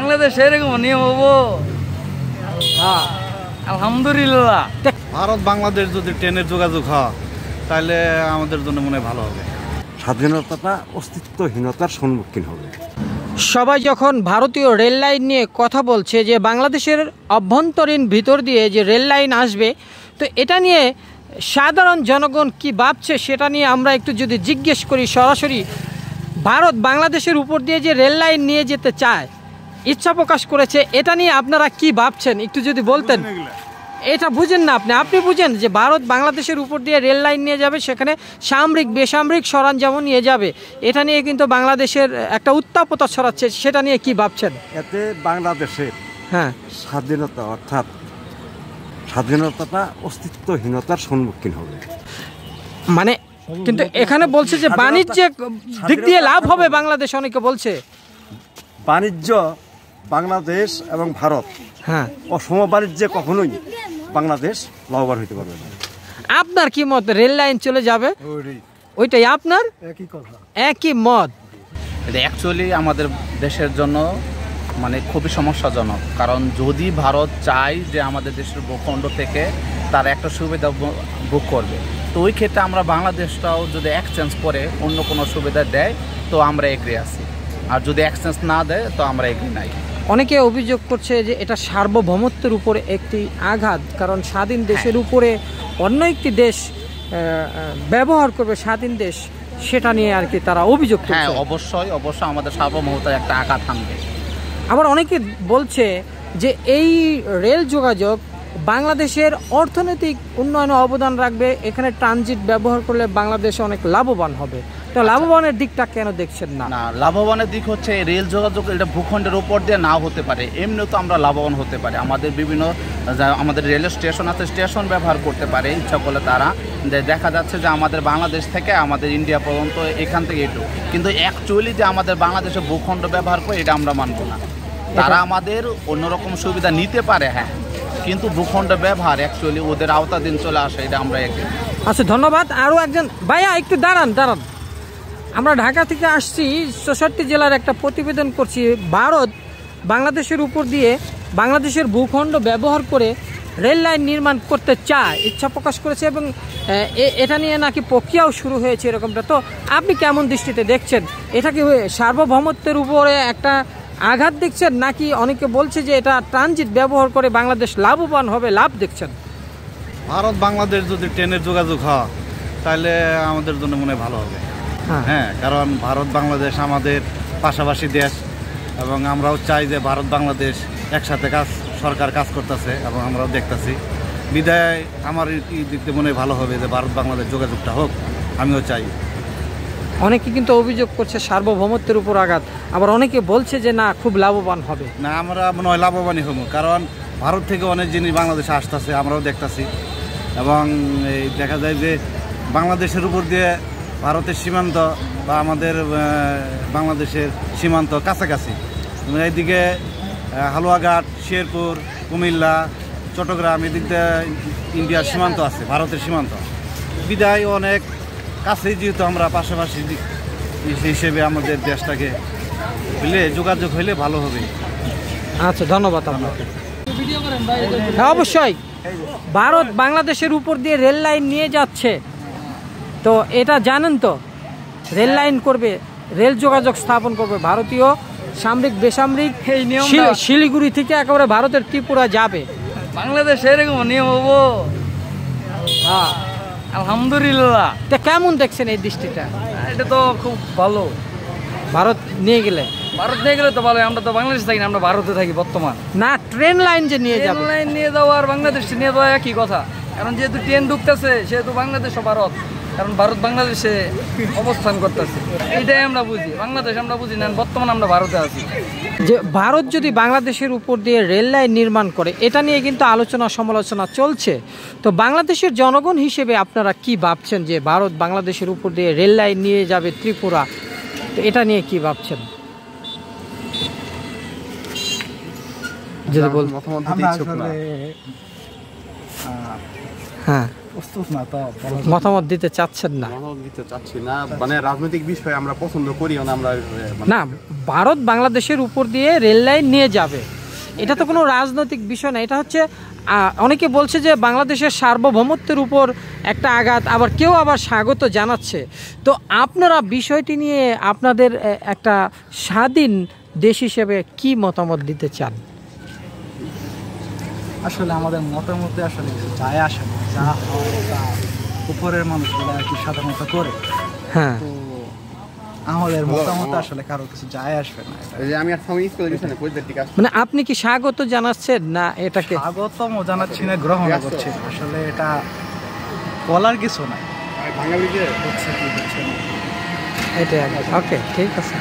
বাংলাদেশে এরকম নিয়ম হবো? হ্যাঁ, আলহামদুলিল্লাহ। ভারত বাংলাদেশ যদি ট্রেনের যোগাযোগ হয় তাহলে আমাদের জন্য মনে হয় ভালো হবে। স্বাধীনতাটা অস্তিত্বহীনতার সম্মুখীন হবে। সবাই যখন ভারতীয় রেল লাইন নিয়ে কথা বলছে যে বাংলাদেশের অভ্যন্তরীণ ভিতর দিয়ে যে রেল লাইন আসবে, তো এটা নিয়ে সাধারণ জনগণ কি ভাবছে সেটা নিয়ে আমরা একটু যদি জিজ্ঞেস করি সরাসরি। ভারত বাংলাদেশের উপর দিয়ে যে রেল লাইন নিয়ে যেতে চায়, ইচ্ছা প্রকাশ করেছে, এটা নিয়ে আপনারা কি ভাবছেন একটু যদি বলতেন। এটা বুঝেন না আপনি বুঝেন যে ভারত বাংলাদেশের উপর দিয়ে রেল লাইন নিয়ে যাবে, সেখানে সামরিক বেসামরিক সরঞ্জামও নিয়ে যাবে, এটা নিয়ে কিন্তু বাংলাদেশের একটা উত্তাপতা ছড়াচ্ছে, সেটা নিয়ে কি ভাবছেন? এতে বাংলাদেশের স্বাধীনতা অর্থাৎ স্বাধীনতাটা অস্তিত্বহীনতার সম্মুখীন হবে। মানে কিন্তু এখানে বলছে যে বাণিজ্যিক দিক দিয়ে লাভ হবে বাংলাদেশ, অনেকে বলছে। বাণিজ্য বাংলাদেশ এবং ভারত অসম বাণিজ্যে কখনোই বাংলাদেশ লাভবান হইতে পারবে না। আপনার কি মত? রেল লাইন চলে যাবে, ওইটাই আপনার একই মত? এটা অ্যাকচুয়ালি আমাদের দেশের জন্য মানে খুবই সমস্যাজনক, কারণ যদি ভারত চায় যে আমাদের দেশের ভূখণ্ড থেকে তার একটা সুবিধা ভোগ করবে, তো ওই ক্ষেত্রে আমরা বাংলাদেশটাও যদি এক্সচেঞ্জ করে অন্য কোনো সুবিধা দেয় তো আমরা এগ্রি আছি, আর যদি এক্সচেঞ্জ না দেয় তো আমরা এগ্রি নাই। অনেকে অভিযোগ করছে যে এটা সার্বভৌমত্বের উপরে একটি আঘাত, কারণ স্বাধীন দেশের উপরে অন্য একটি দেশ ব্যবহার করবে স্বাধীন দেশ, সেটা নিয়ে আর কি তারা অভিযোগ করছে। হ্যাঁ, অবশ্যই আমাদের সার্বভৌমত্বের একটা আঘাত আনবে। আবার অনেকে বলছে যে এই রেল যোগাযোগ বাংলাদেশের অর্থনৈতিক উন্নয়নে অবদান রাখবে, এখানে ট্রানজিট ব্যবহার করলে বাংলাদেশ অনেক লাভবান হবে। তো লাভবানের দিকটা কেন দেখছেন না? না, লাভবানের দিক হচ্ছে রেল যোগাযোগ, এটা ভূখণ্ডের উপর দিয়ে নাও হতে পারে, এমনিও তো আমরা লাভবান হতে পারি। আমাদের বিভিন্ন আমাদের রেল স্টেশন আছে, স্টেশন ব্যবহার করতে পারে ইচ্ছা করলে তারা। দেখা যাচ্ছে যে আমাদের বাংলাদেশ থেকে আমাদের ইন্ডিয়া পর্যন্ত এখান থেকে একটু, কিন্তু অ্যাকচুয়ালি যে আমাদের বাংলাদেশে ভূখণ্ড ব্যবহার করে এটা আমরা মানব না। তারা আমাদের অন্যরকম সুবিধা নিতে পারে, হ্যাঁ, কিন্তু ভূখণ্ড ব্যবহার অ্যাকচুয়ালি ওদের আওতাধীন চলে আসে, এটা আমরা একদিন। আচ্ছা, ধন্যবাদ। আরও একজন ভাইয়া একটু দাঁড়ান। আমরা ঢাকা থেকে আসছি, 64 জেলার একটা প্রতিবেদন করছি। ভারত বাংলাদেশের উপর দিয়ে বাংলাদেশের ভূখণ্ড ব্যবহার করে রেল লাইন নির্মাণ করতে চায়, ইচ্ছা প্রকাশ করেছে, এবং এটা নিয়ে নাকি প্রক্রিয়াও শুরু হয়েছে এরকমটা। তো আপনি কেমন দৃষ্টিতে দেখছেন? এটা কি সার্বভৌমত্বের উপরে একটা আঘাত দেখছেন, নাকি অনেকে বলছে যে এটা ট্রানজিট ব্যবহার করে বাংলাদেশ লাভবান হবে, লাভ দেখছেন? ভারত বাংলাদেশ যদি ট্রেনের যোগাযোগ হয় তাহলে আমাদের জন্য মনে হয় ভালো হবে। হ্যাঁ, কারণ ভারত বাংলাদেশ আমাদের পাশাপাশি দেশ, এবং আমরাও চাই যে ভারত বাংলাদেশ একসাথে সরকার কাজ করতেছে এবং আমরাও দেখতেছি, বিদায় আমার এই দিক থেকে মনে হয় ভালো হবে যে ভারত বাংলাদেশ যোগাযোগটা হোক, আমিও চাই। অনেকে কিন্তু অভিযোগ করছে সার্বভৌমত্বের উপর আঘাত, আবার অনেকে বলছে যে না, খুব লাভবান হবে। না, আমরা মনে হয় লাভবানই হবো, কারণ ভারত থেকে অনেক জিনিস বাংলাদেশে আসতেছে, আমরাও দেখতেছি, এবং এই দেখা যায় যে বাংলাদেশের উপর দিয়ে ভারতের সীমান্ত বা আমাদের বাংলাদেশের সীমান্ত কাছাকাছি। এইদিকে হালুয়াঘাট, শেরপুর, কুমিল্লা, চট্টগ্রাম, এদিক দিয়ে ইন্ডিয়ার সীমান্ত আছে, ভারতের সীমান্ত, বিদায় অনেক কাছেই, যেহেতু আমরা পাশাপাশি হিসেবে আমাদের দেশটাকে হইলে যোগাযোগ হইলে ভালো হবে। আচ্ছা, ধন্যবাদ আপনাকে। অবশ্যই ভারত বাংলাদেশের উপর দিয়ে রেল লাইন নিয়ে যাচ্ছে, তো এটা জানেন তো, রেল লাইন করবে, রেল যোগাযোগ স্থাপন করবে, ভারতীয় সামরিক বেসামরিক শিলিগুড়ি থেকে একেবারে ভারতের ত্রিপুরা যাবে। বাংলাদেশে এরকম নিয়ম হবো? হ্যাঁ, আলহামদুলিল্লাহ। তা কেমন দেখছেন এই দৃষ্টিটা? এটা তো খুব ভালো। ভারত নিয়ে গেলে তো ভালো। আমরা তো বাংলাদেশে থাকি না, আমরা ভারতে থাকি বর্তমান। না, ট্রেন লাইন যে নিয়ে যাবে, লাইন নিয়ে যাওয়া আর বাংলাদেশে নিয়ে যাওয়া একই কথা, কারণ যেহেতু ট্রেন ঢুকতেছে সেহেতু বাংলাদেশ ও ভারত, কারণ ভারত বাংলাদেশে অবস্থান করতেছে, এটাই আমরা বুঝি। বাংলাদেশ আমরা বুঝি না, বর্তমান আমরা ভারতে আছি। যে ভারত যদি বাংলাদেশের উপর দিয়ে রেল লাইন নির্মাণ করে, এটা নিয়ে কিন্তু আলোচনা সমালোচনা চলছে। তো বাংলাদেশের জনগণ হিসেবে আপনারা কি ভাবছেন যে ভারত বাংলাদেশের উপর দিয়ে রেল লাইন নিয়ে যাবে ত্রিপুরা, তো এটা নিয়ে কি ভাবছেন? হ্যাঁ, প্রস্তুত না তো মতামত দিতে চাচ্ছেন না। দিতে চাচ্ছি না, মানে রাজনৈতিক বিষয় আমরা পছন্দ করিও না। আমরা না, ভারত বাংলাদেশের উপর দিয়ে রেল লাইন নিয়ে যাবে, এটা তো কোনো রাজনৈতিক বিষয় না। এটা হচ্ছে অনেকে বলছে যে বাংলাদেশের সার্বভৌমত্বের উপর একটা আঘাত, আবার কেউ আবার স্বাগত জানাচ্ছে। তো আপনারা বিষয়টি নিয়ে আপনাদের একটা স্বাধীন দেশ হিসেবে কি মতামত দিতে চান? আসলে আমাদের মতামতে আসলে কিছু যায় আসে না, যা হয় তা উপরের মানুষগুলো আর কি সাধারণত করে। হ্যাঁ, তো আমাদের মতামত আসলে কারো কিছু যায় আসবে না। এই যে আমি আর স্বামী স্কুলে গেছি না, কই দেখতে কাজ মানে আপনি কি স্বাগত জানাচ্ছেন না এটাকে? স্বাগতম জানাচ্ছি না, গ্রহণ করছি না। আসলে এটা বলার কিছু নাই, ভাঙা বিজে হচ্ছে কি হচ্ছে না। এটাই। ওকে, ঠিক আছে।